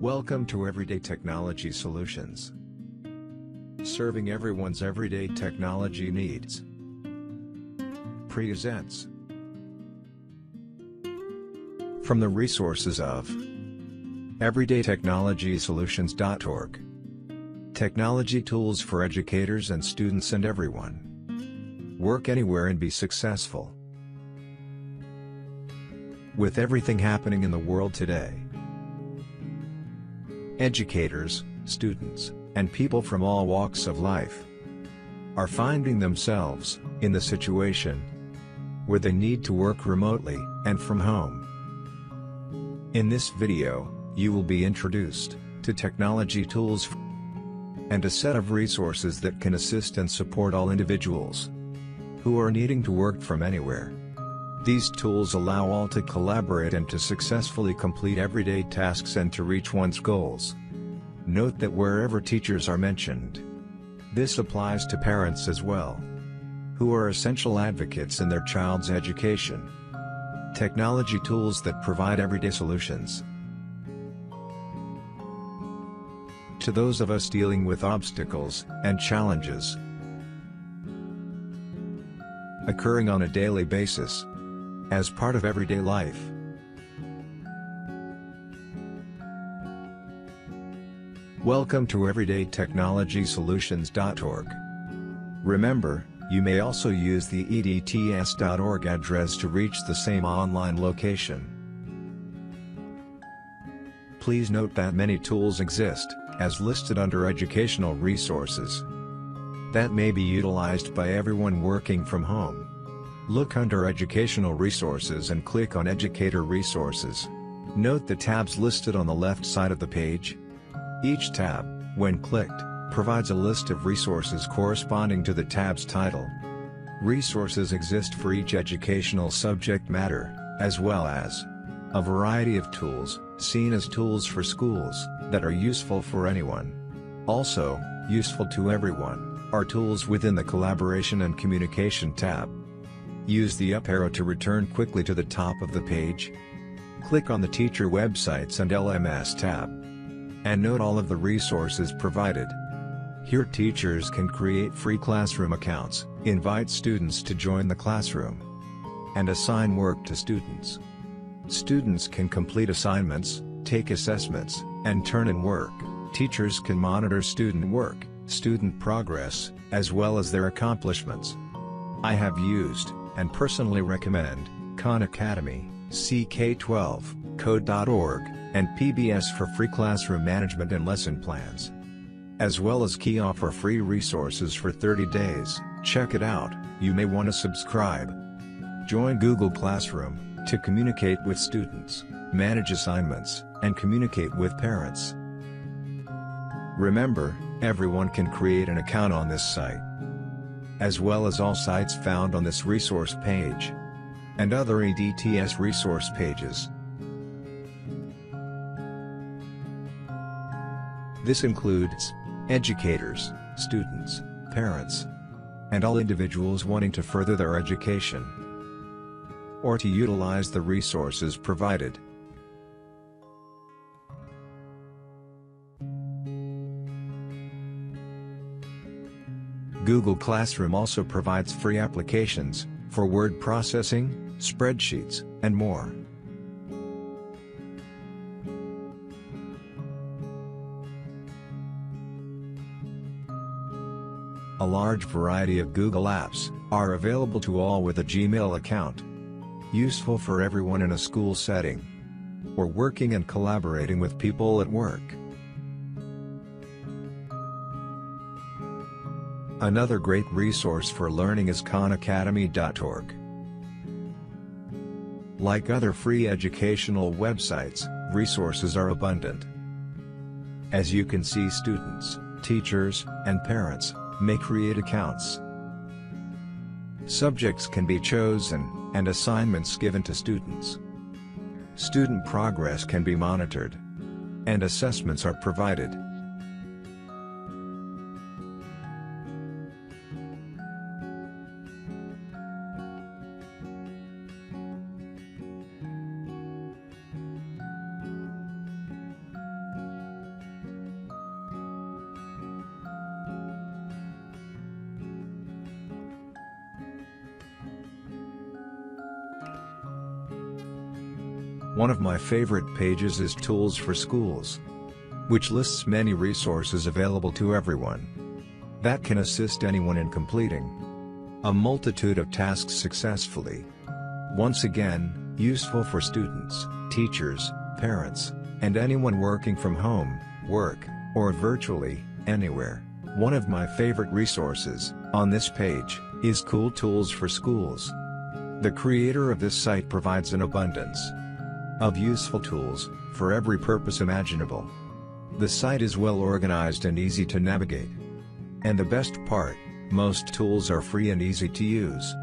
Welcome to Everyday Technology Solutions. Serving everyone's everyday technology needs. Presents. From the resources of everydaytechnologysolutions.org. Technology tools for educators and students and everyone. Work anywhere and be successful. With everything happening in the world today, educators, students, and people from all walks of life are finding themselves in the situation where they need to work remotely and from home. In this video, you will be introduced to technology tools and a set of resources that can assist and support all individuals who are needing to work from anywhere. These tools allow all to collaborate and to successfully complete everyday tasks and to reach one's goals. Note that wherever teachers are mentioned, this applies to parents as well, who are essential advocates in their child's education. Technology tools that provide everyday solutions to those of us dealing with obstacles and challenges occurring on a daily basis as part of everyday life. Welcome to everydaytechnologysolutions.org. Remember, you may also use the edts.org address to reach the same online location. Please note that many tools exist, as listed under Educational Resources, that may be utilized by everyone working from home. Look under Educational Resources and click on Educator Resources. Note the tabs listed on the left side of the page. Each tab, when clicked, provides a list of resources corresponding to the tab's title. Resources exist for each educational subject matter, as well as a variety of tools, seen as tools for schools, that are useful for anyone. Also, useful to everyone, are tools within the Collaboration and Communication tab. Use the up arrow to return quickly to the top of the page. Click on the Teacher Websites and LMS tab, and note all of the resources provided. Here teachers can create free classroom accounts, invite students to join the classroom, and assign work to students. Students can complete assignments, take assessments, and turn in work. Teachers can monitor student work, student progress, as well as their accomplishments. I have used, and personally recommend, Khan Academy, CK12, Code.org, and PBS for free classroom management and lesson plans, as well as Key offer free resources for 30 days. Check it out. You may want to subscribe. Join Google Classroom to communicate with students, manage assignments, and communicate with parents. Remember, everyone can create an account on this site, as well as all sites found on this resource page and other EDTS resource pages. This includes educators, students, parents, and all individuals wanting to further their education or to utilize the resources provided. Google Classroom also provides free applications for word processing, spreadsheets, and more. A large variety of Google apps are available to all with a Gmail account, useful for everyone in a school setting or working and collaborating with people at work. Another great resource for learning is khanacademy.org. Like other free educational websites, resources are abundant. As you can see, students, teachers, and parents may create accounts. Subjects can be chosen, and assignments given to students. Student progress can be monitored, and assessments are provided. One of my favorite pages is Tools for Schools, which lists many resources available to everyone that can assist anyone in completing a multitude of tasks successfully. Once again, useful for students, teachers, parents, and anyone working from home, work, or virtually anywhere. One of my favorite resources on this page is Cool Tools for Schools. The creator of this site provides an abundance of useful tools for every purpose imaginable. The site is well organized and easy to navigate. And the best part, most tools are free and easy to use.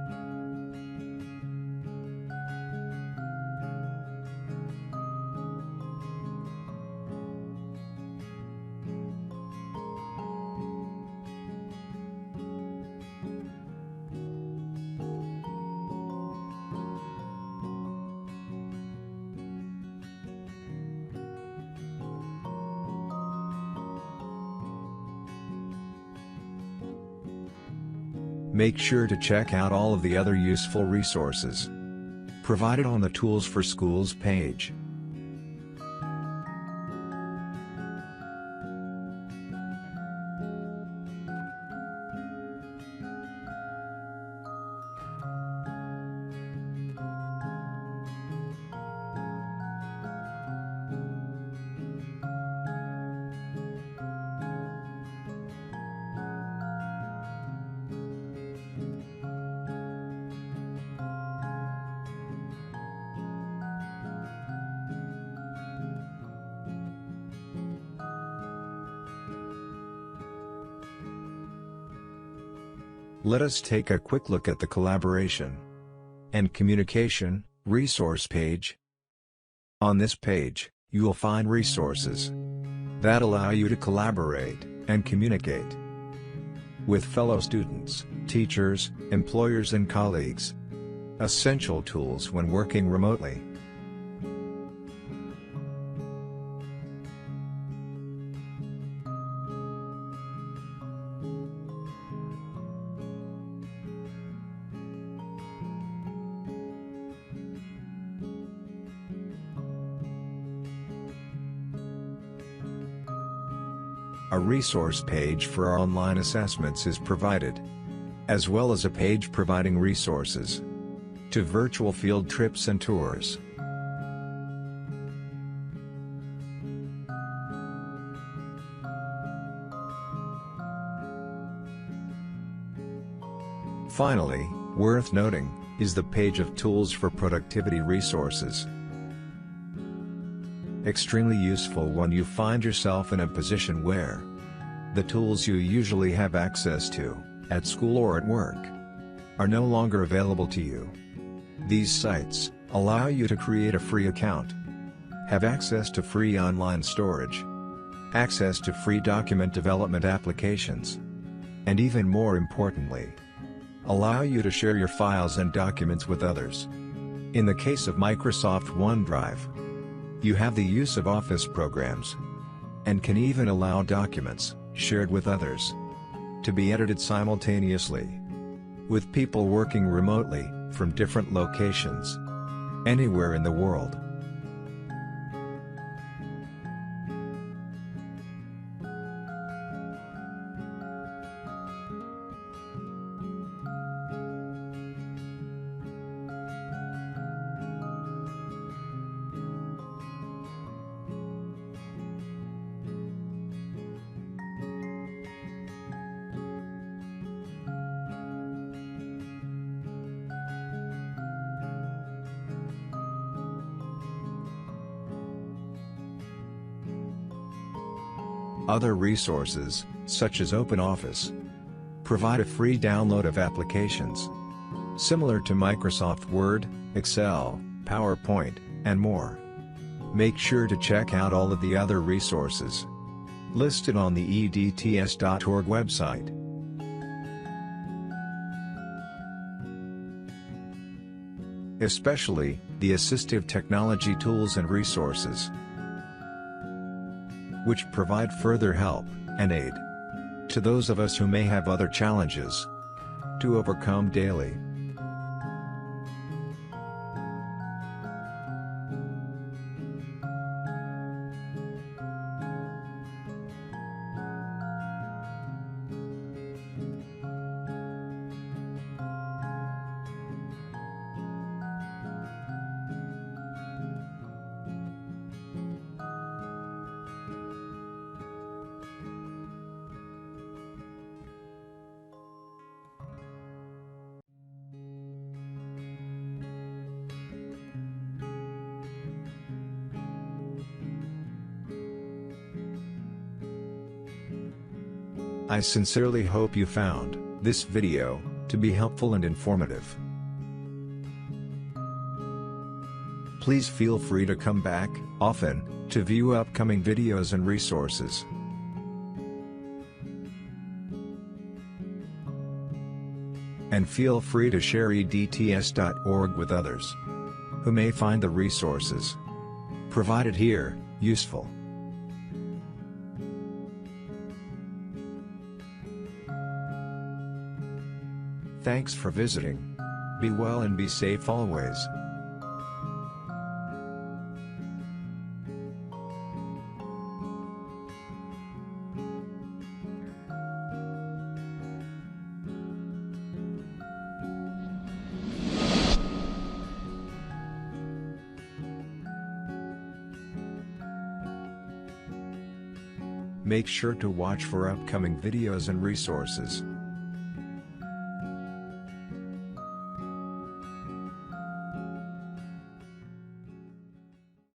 Make sure to check out all of the other useful resources provided on the Tools for Schools page. Let us take a quick look at the Collaboration and Communication resource page. On this page, you will find resources that allow you to collaborate and communicate with fellow students, teachers, employers and colleagues. Essential tools when working remotely. A resource page for our online assessments is provided, as well as a page providing resources to virtual field trips and tours. Finally, worth noting, is the page of Tools for Productivity resources. Extremely useful when you find yourself in a position where the tools you usually have access to, at school or at work, are no longer available to you. These sites allow you to create a free account, have access to free online storage, access to free document development applications, and even more importantly, allow you to share your files and documents with others. In the case of Microsoft OneDrive, you have the use of Office programs, and can even allow documents shared with others to be edited simultaneously with people working remotely from different locations anywhere in the world. Other resources, such as OpenOffice, provide a free download of applications similar to Microsoft Word, Excel, PowerPoint, and more. Make sure to check out all of the other resources listed on the edts.org website. Especially the assistive technology tools and resources, which provide further help and aid to those of us who may have other challenges to overcome daily. I sincerely hope you found this video to be helpful and informative. Please feel free to come back often to view upcoming videos and resources. And feel free to share edts.org with others who may find the resources provided here useful. Thanks for visiting. Be well and be safe always. Make sure to watch for upcoming videos and resources.